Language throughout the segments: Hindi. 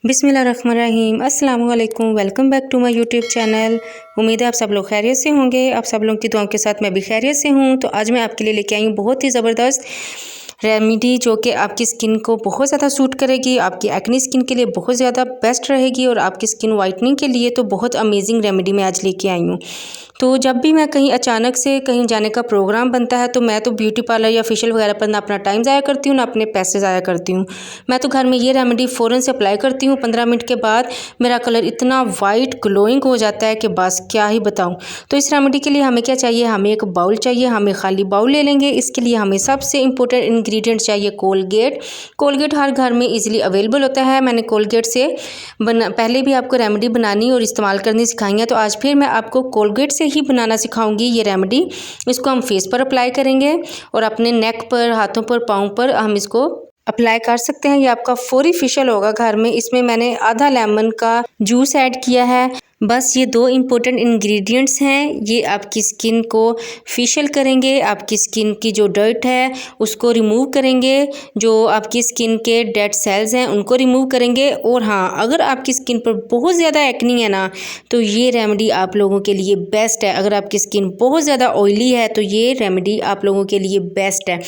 बिस्मिल्लाहिर्रहमानिर्रहीम अस्सलाम वालेकुम। Welcome back to my YouTube channel. उम्मीद है आप सब लोग खैरियत से होंगे। आप सब लोगों की दुआओं के साथ मैं भी खैरियत से हूँ। तो आज मैं आपके लिए लेके आई हूँ बहुत ही ज़बरदस्त रेमेडी जो कि आपकी स्किन को बहुत ज़्यादा सूट करेगी, आपकी एक्नी स्किन के लिए बहुत ज़्यादा बेस्ट रहेगी और आपकी स्किन वाइटनिंग के लिए तो बहुत अमेजिंग रेमेडी मैं आज लेके आई हूँ। तो जब भी मैं कहीं अचानक से कहीं जाने का प्रोग्राम बनता है तो मैं तो ब्यूटी पार्लर या फेशियल वगैरह पर ना अपना टाइम ज़ाया करती हूँ ना अपने पैसे ज़ाया करती हूँ। मैं तो घर में ये रेमेडी फ़ौरन से अप्लाई करती हूँ। 15 मिनट के बाद मेरा कलर इतना वाइट ग्लोइंग हो जाता है कि बस क्या ही बताऊँ। तो इस रेमेडी के लिए हमें क्या चाहिए, हमें एक बाउल चाहिए। हमें खाली बाउल ले लेंगे। इसके लिए हमें सबसे इम्पोर्टेंट इंग्रेडिएंट चाहिए कोलगेट। कोलगेट हर घर में ईजिली अवेलेबल होता है। मैंने कोलगेट से पहले भी आपको रेमेडी बनानी और इस्तेमाल करनी सिखाई है, तो आज फिर मैं आपको कोलगेट से ही बनाना सिखाऊंगी ये रेमेडी। इसको हम फेस पर अप्लाई करेंगे और अपने नेक पर, हाथों पर, पाँव पर हम इसको अप्लाई कर सकते हैं। ये आपका फौरी फेशियल होगा घर में। इसमें मैंने आधा लेमन का जूस ऐड किया है। बस ये दो इम्पोर्टेंट इंग्रेडिएंट्स हैं। ये आपकी स्किन को फेशियल करेंगे, आपकी स्किन की जो डर्ट है उसको रिमूव करेंगे, जो आपकी स्किन के डेड सेल्स हैं उनको रिमूव करेंगे। और हाँ, अगर आपकी स्किन पर बहुत ज़्यादा एक्नी है ना, तो ये रेमेडी आप लोगों के लिए बेस्ट है। अगर आपकी स्किन बहुत ज़्यादा ऑयली है तो ये रेमेडी आप लोगों के लिए बेस्ट है।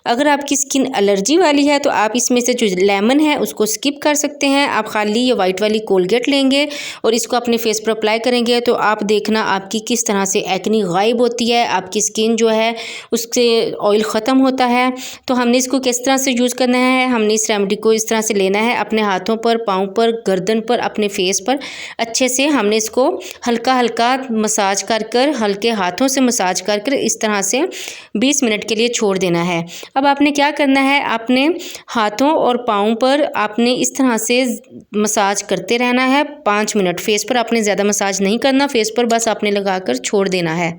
अगर आपकी स्किन एलर्जी वाली है तो आप इसमें से जो लेमन है उसको स्किप कर सकते हैं। आप खाली ये वाइट वाली कोलगेट लेंगे और इसको अपने फेस पर अप्लाई करेंगे तो आप देखना आपकी किस तरह से एक्नी गायब होती है, आपकी स्किन जो है उससे ऑयल ख़त्म होता है। तो हमने इसको किस तरह से यूज़ करना है, हमने इस रेमेडी को इस तरह से लेना है, अपने हाथों पर, पाँव पर, गर्दन पर, अपने फेस पर अच्छे से हमने इसको हल्का हल्का मसाज कर हल्के हाथों से मसाज कर इस तरह से 20 मिनट के लिए छोड़ देना है। अब आपने क्या करना है, आपने हाथों और पाँव पर आपने इस तरह से मसाज करते रहना है 5 मिनट। फेस पर आपने ज़्यादा मसाज नहीं करना, फेस पर बस आपने लगाकर छोड़ देना है।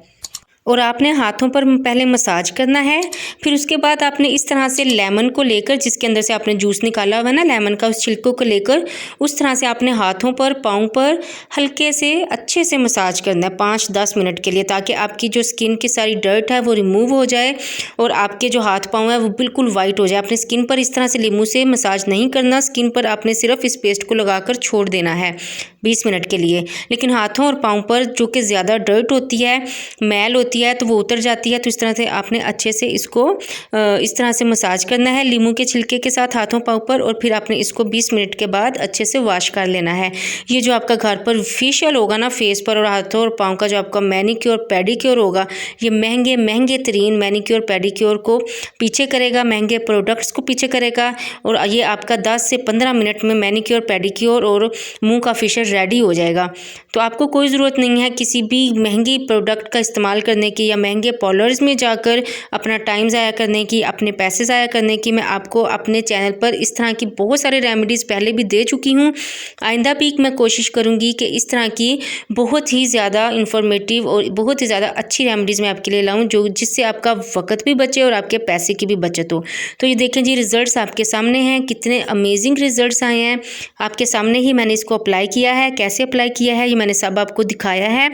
और आपने हाथों पर पहले मसाज करना है। फिर उसके बाद आपने इस तरह से लेमन को लेकर, जिसके अंदर से आपने जूस निकाला हुआ है ना लेमन का, उस छिलकों को लेकर उस तरह से आपने हाथों पर, पाँव पर हल्के से अच्छे से मसाज करना है 5-10 मिनट के लिए, ताकि आपकी जो स्किन की सारी डर्ट है वो रिमूव हो जाए और आपके जो हाथ पाँव है वो बिल्कुल वाइट हो जाए। आपने स्किन पर इस तरह से लेमू से मसाज नहीं करना, स्किन पर आपने सिर्फ इस पेस्ट को लगाकर छोड़ देना है 20 मिनट के लिए। लेकिन हाथों और पाँव पर जो कि ज़्यादा डर्ट होती है, मैल होती है, तो वो उतर जाती है। तो इस तरह से आपने अच्छे से इसको इस तरह से मसाज करना है लीमू के छिलके के साथ हाथों पाँव पर, और फिर आपने इसको 20 मिनट के बाद अच्छे से वॉश कर लेना है। ये जो आपका घर पर फेशियल होगा ना फेस पर और हाथों और पाँव का, जो आपका मैनीक्योर पेडिक्योर होगा, ये महंगे महंगे तरीन मैनीक्योर पेडिक्योर को पीछे करेगा, महंगे प्रोडक्ट्स को पीछे करेगा। और ये आपका 10 से 15 मिनट में मैनीक्योर पेडिक्योर और मुँह का फेशियल रेडी हो जाएगा। तो आपको कोई ज़रूरत नहीं है किसी भी महंगी प्रोडक्ट का इस्तेमाल करने की या महंगे पार्लर्स में जाकर अपना टाइम ज़ाया करने की, अपने पैसे ज़ाया करने की। मैं आपको अपने चैनल पर इस तरह की बहुत सारे रेमेडीज़ पहले भी दे चुकी हूँ। आइंदा भी मैं कोशिश करूँगी कि इस तरह की बहुत ही ज़्यादा इंफॉर्मेटिव और बहुत ही ज़्यादा अच्छी रेमेडीज़ मैं आपके लिए लाऊँ, जो जिससे आपका वक्त भी बचे और आपके पैसे की भी बचत हो। तो ये देखें जी, रिज़ल्ट्स आपके सामने हैं, कितने अमेजिंग रिज़ल्ट्स आए हैं। आपके सामने ही मैंने इसको अप्लाई किया है। कैसे अप्लाई किया है ये मैंने सब आपको दिखाया है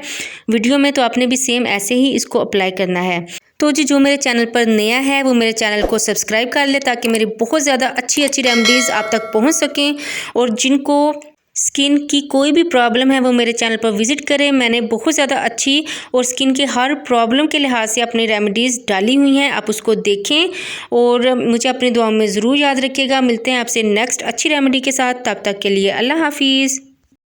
वीडियो में, तो आपने भी सेम ऐसे ही इसको अप्लाई करना है। तो जी, जो मेरे चैनल पर नया है वो मेरे चैनल को सब्सक्राइब कर ले, ताकि मेरी बहुत ज़्यादा अच्छी अच्छी रेमेडीज़ आप तक पहुंच सकें। और जिनको स्किन की कोई भी प्रॉब्लम है वो मेरे चैनल पर विज़िट करें। मैंने बहुत ज़्यादा अच्छी और स्किन के हर प्रॉब्लम के लिहाज से अपनी रेमेडीज़ डाली हुई हैं, आप उसको देखें और मुझे अपनी दुआओं में ज़रूर याद रखिएगा। मिलते हैं आपसे नेक्स्ट अच्छी रेमेडी के साथ, तब तक के लिए अल्लाह हाफिज़।